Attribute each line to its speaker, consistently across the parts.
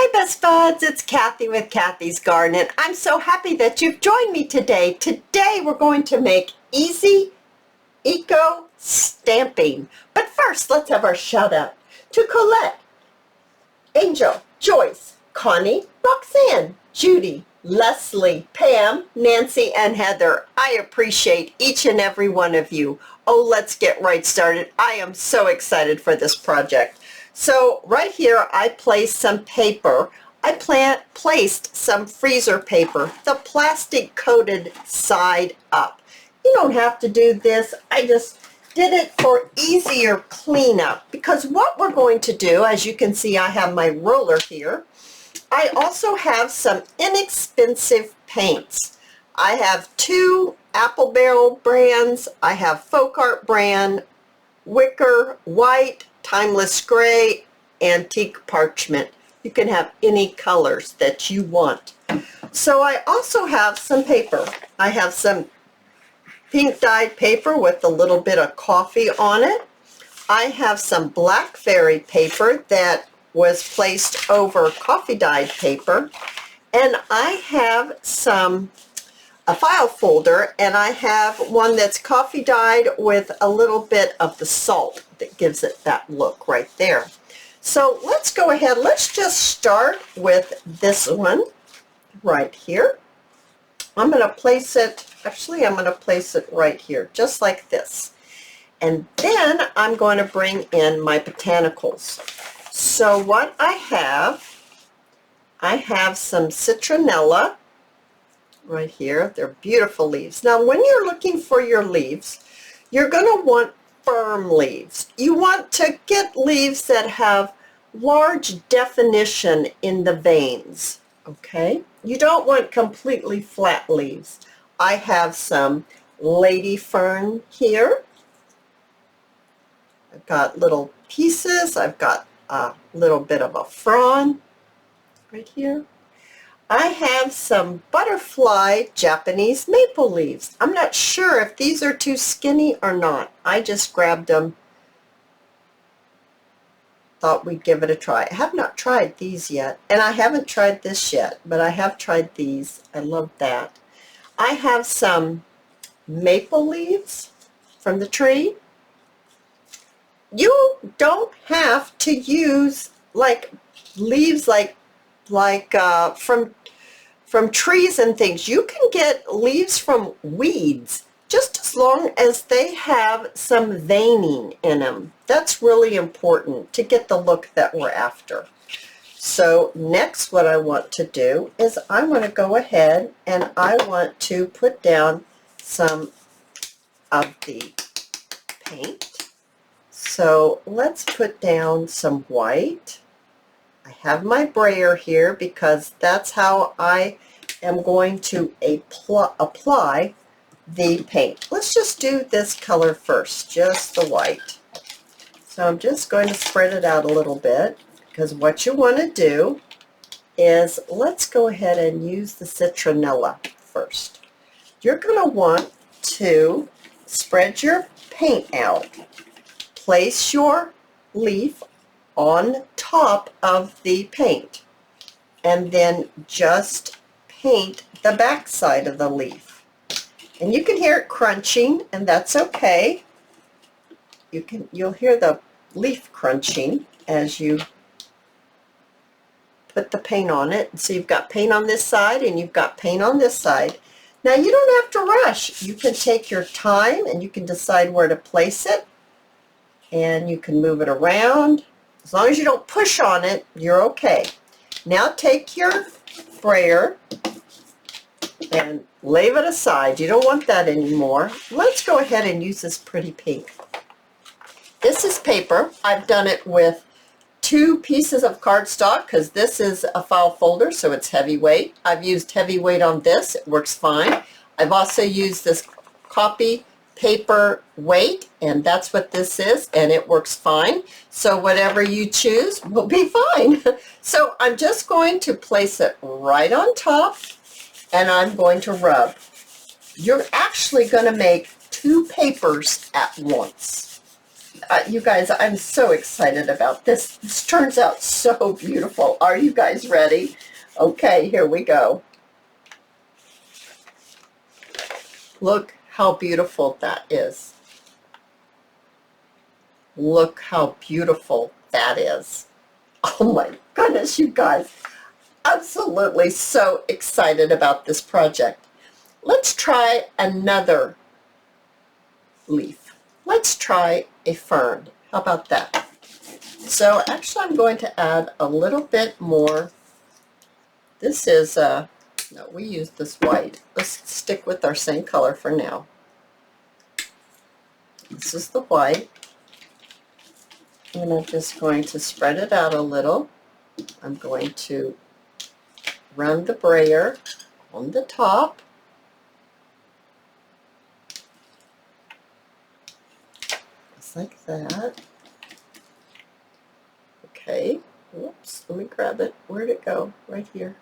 Speaker 1: Hi Best Buds, it's Cathy with Cathy's Garden, and I'm so happy that you've joined me today. Today we're going to make easy eco stamping. But first, let's have our shout out to Colette, Angel, Joyce, Connie, Roxanne, Judy, Leslie, Pam, Nancy, and Heather. I appreciate each and every one of you. Oh, let's get right started. I am so excited for this project. So right here, I placed some paper. I placed some freezer paper, the plastic coated side up. You don't have to do this. I just did it for easier cleanup because what we're going to do, as you can see, I have my roller here. I also have some inexpensive paints. I have two Apple Barrel brands. I have Folk Art brand, Wicker, White, Timeless Gray, Antique Parchment. You can have any colors that you want. So I also have some paper. I have some pink dyed paper with a little bit of coffee on it. I have some blackberry paper that was placed over coffee dyed paper. And I have a file folder, and I have one that's coffee dyed with a little bit of the salt that gives it that look right there. So let's go ahead. Let's just start with this one right here. I'm going to place it, actually I'm going to place it right here, just like this. And then I'm going to bring in my botanicals. So what I have some citronella right here. They're beautiful leaves. Now when you're looking for your leaves, you're going to want firm leaves. You want to get leaves that have large definition in the veins, okay? You don't want completely flat leaves. I have some lady fern here. I've got little pieces. I've got a little bit of a frond right here. I have some butterfly Japanese maple leaves. I'm not sure if these are too skinny or not. I just grabbed them. Thought we'd give it a try. I have not tried these yet, and I haven't tried this yet, but I have tried these. I love that. I have some maple leaves from the tree. You don't have to use like leaves like from trees and things. You can get leaves from weeds just as long as they have some veining in them. That's really important to get the look that we're after. So next what I want to do is I want to go ahead and I want to put down some of the paint. So let's put down some white. I have my brayer here because that's how I am going to apply the paint. Let's just do this color first, just the white. So I'm just going to spread it out a little bit because what you want to do is let's go ahead and use the citronella first. You're going to want to spread your paint out. Place your leaf on top of the paint and then just paint the back side of the leaf. And you can hear it crunching, and that's okay. You'll hear the leaf crunching as you put the paint on it. So you've got paint on this side and you've got paint on this side. Now you don't have to rush. You can take your time and you can decide where to place it, and you can move it around. As long as you don't push on it, you're okay. Now take your sprayer and leave it aside. You don't want that anymore. Let's go ahead and use this pretty pink. This is paper. I've done it with 2 pieces of cardstock because this is a file folder, so it's heavyweight. I've used heavyweight on this. It works fine. I've also used this copy paper weight, and that's what this is, and it works fine. So whatever you choose will be fine. So I'm just going to place it right on top, and I'm going to rub. You're actually going to make 2 papers at once. You guys, I'm so excited about this. This turns out so beautiful. Are you guys ready? Okay, here we go. Look how beautiful that is. Look how beautiful that is. Oh my goodness, you guys. Absolutely so excited about this project. Let's try another leaf. Let's try a fern. How about that? So actually I'm going to add a little bit more. This is, no, we use this white. Let's stick with our same color for now. This is the white. And I'm just going to spread it out a little. I'm going to run the brayer on the top. Just like that. Okay. Whoops, let me grab it. Where'd it go? Right here.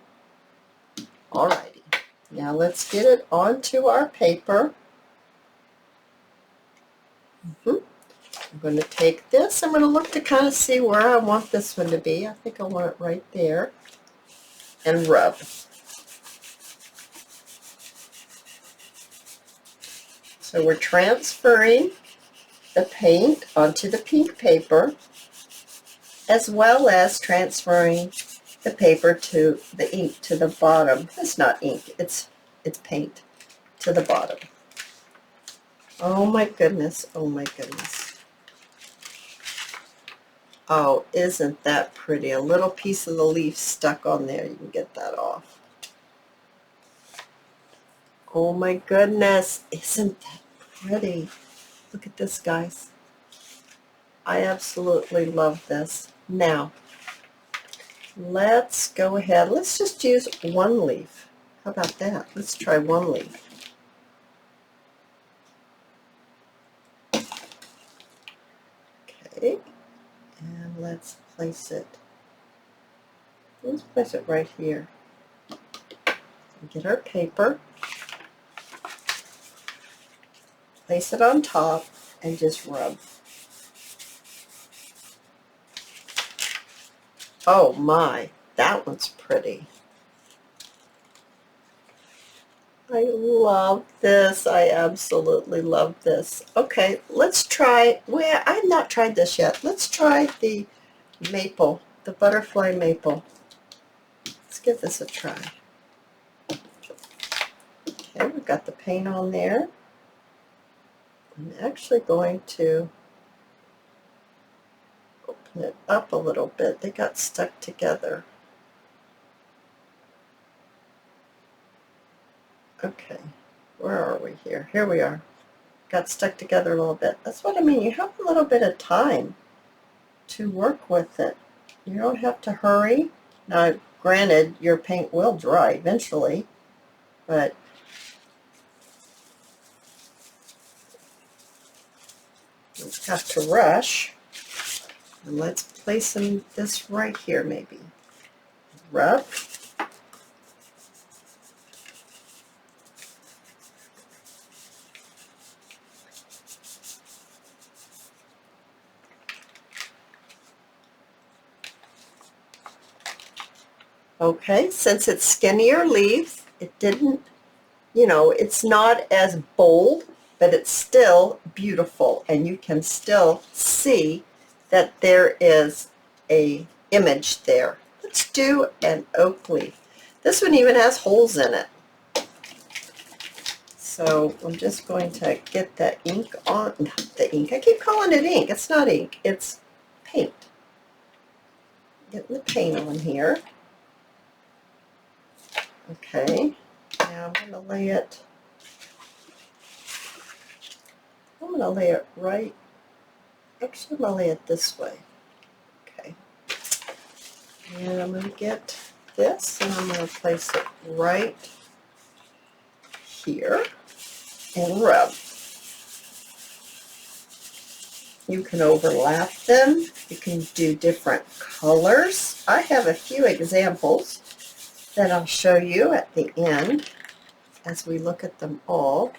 Speaker 1: Alrighty. Now let's get it onto our paper. I'm going to take this. I'm going to look to kind of see where I want this one to be. I think I want it right there. And rub. So we're transferring the paint onto the pink paper, as well as transferring the paper to the ink to the bottom. It's not ink, it's paint to the bottom. Oh my goodness, oh my goodness. Oh, isn't that pretty? A little piece of the leaf stuck on there. You can get that off. Oh my goodness, isn't that pretty? Look at this, guys. I absolutely love this. Now, let's go ahead. Let's just use one leaf. How about that? Let's try one leaf. Okay, and let's place it. Let's place it right here. Get our paper, place it on top, and just rub. Oh my, that one's pretty. I love this. I absolutely love this. Okay, let's try, well, I've not tried this yet. Let's try the maple, the butterfly maple. Let's give this a try. Okay, we've got the paint on there. I'm actually going to open it up a little bit. They got stuck together. Okay, where are we here? Here we are. Got stuck together a little bit. That's what I mean. You have a little bit of time to work with it. You don't have to hurry. Now, granted, your paint will dry eventually, but you don't have to rush. And let's place this right here maybe. Rub. Okay, since it's skinnier leaves, it didn't, it's not as bold, but it's still beautiful, and you can still see that there is a image there. Let's do an oak leaf. This one even has holes in it. So I'm just going to get the ink on, not the ink, I keep calling it ink. It's not ink, it's paint. Getting the paint on here. Okay, now I'm going to lay it right, actually I'm going to lay it this way. Okay, and I'm going to get this and I'm going to place it right here and rub. You can overlap them, you can do different colors. I have a few examples that I'll show you at the end as we look at them all.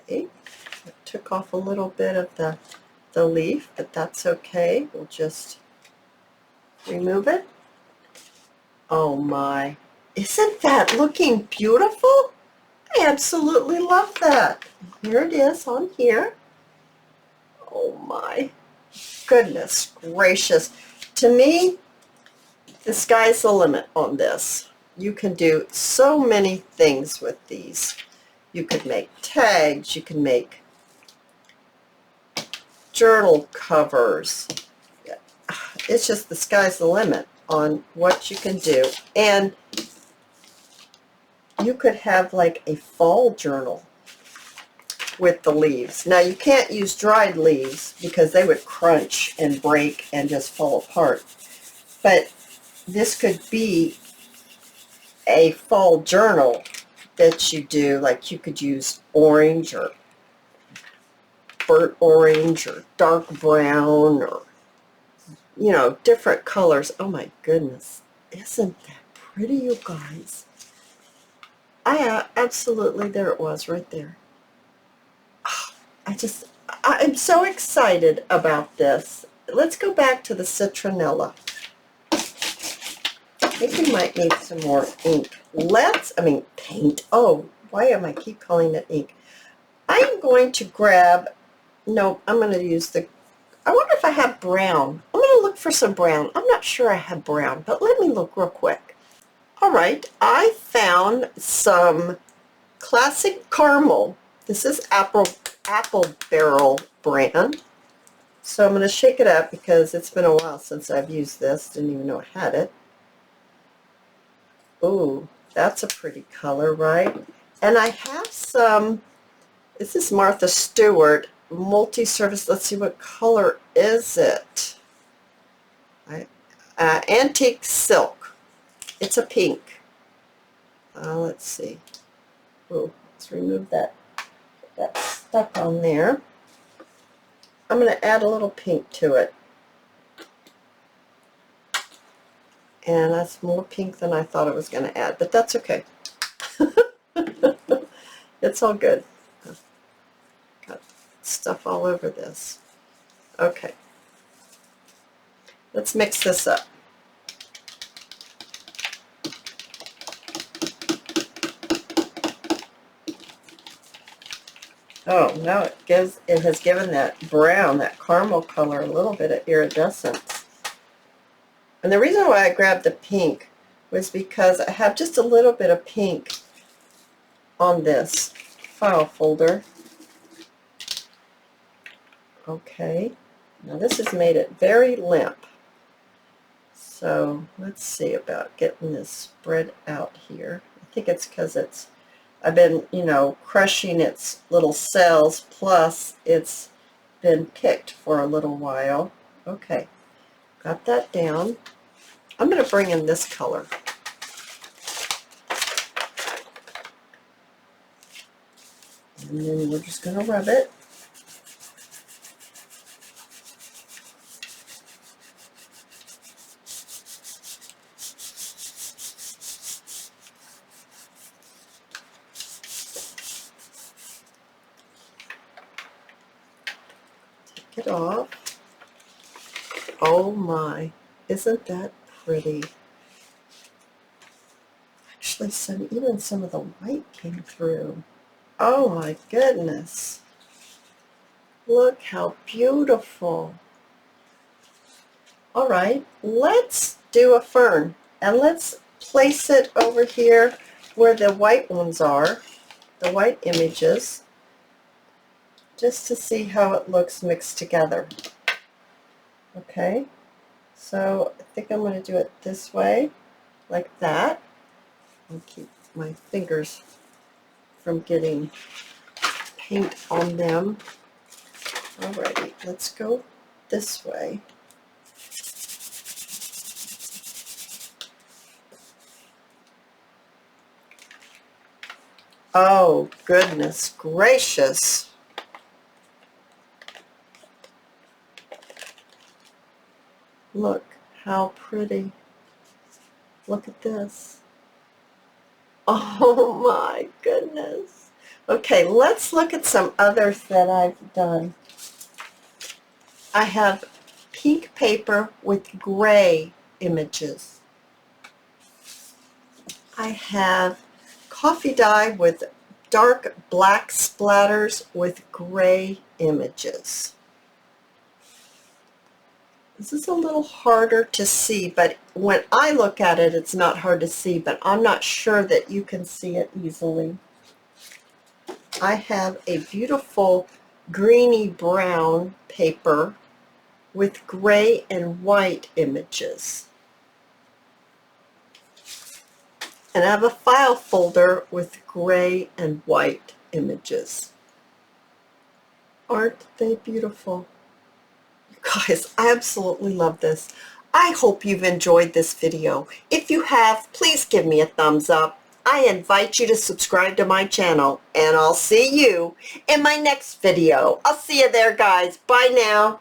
Speaker 1: Okay, took off a little bit of the leaf, but that's okay. We'll just remove it. Oh my, isn't that looking beautiful? I absolutely love that. Here it is on here. Oh my goodness gracious. To me, the sky's the limit on this. You can do so many things with these. You could make tags, you can make journal covers. It's just the sky's the limit on what you can do. And you could have like a fall journal with the leaves. Now you can't use dried leaves because they would crunch and break and just fall apart. But this could be a fall journal that you do, like you could use orange or burnt orange or dark brown or, you know, different colors. Oh my goodness, isn't that pretty, you guys? I absolutely, there it was right there. I'm so excited about this. Let's go back to the citronella. I think we might need some more ink. Paint. Oh, why am I keep calling it ink? I'm going to grab, no, I'm going to use I wonder if I have brown. I'm going to look for some brown. I'm not sure I have brown, but let me look real quick. All right, I found some classic caramel. This is Apple Barrel brand. So I'm going to shake it up because it's been a while since I've used this. Didn't even know I had it. Ooh, that's a pretty color, right? And I have some, this is Martha Stewart multi-surface. Let's see, what color is it? Antique silk. It's a pink. Let's see. Ooh, let's remove that. That's stuck on there. I'm going to add a little pink to it. And that's more pink than I thought it was going to add, but that's okay. It's all good. Got stuff all over this. Okay. Let's mix this up. Oh, now it has given that brown, that caramel color, a little bit of iridescence. And the reason why I grabbed the pink was because I have just a little bit of pink on this file folder. Okay, now this has made it very limp. So let's see about getting this spread out here. I think it's because I've been, you know, crushing its little cells, plus it's been picked for a little while. Okay, got that down. I'm going to bring in this color. And then we're just going to rub it. Take it off. Oh my, isn't that pretty? Actually, even some of the white came through. Oh my goodness. Look how beautiful. All right, let's do a fern, and let's place it over here where the white ones are, the white images, just to see how it looks mixed together. Okay, so I think I'm going to do it this way, like that. I'll keep my fingers from getting paint on them. Alrighty, let's go this way. Oh, goodness gracious. Look how pretty. Look at this. Oh my goodness. Okay, let's look at some others that I've done. I have pink paper with gray images. I have coffee dye with dark black splatters with gray images. This is a little harder to see, but when I look at it, it's not hard to see, but I'm not sure that you can see it easily. I have a beautiful greeny brown paper with gray and white images. And I have a file folder with gray and white images. Aren't they beautiful? You guys, I absolutely love this. I hope you've enjoyed this video. If you have, please give me a thumbs up. I invite you to subscribe to my channel, and I'll see you in my next video. I'll see you there, guys. Bye now.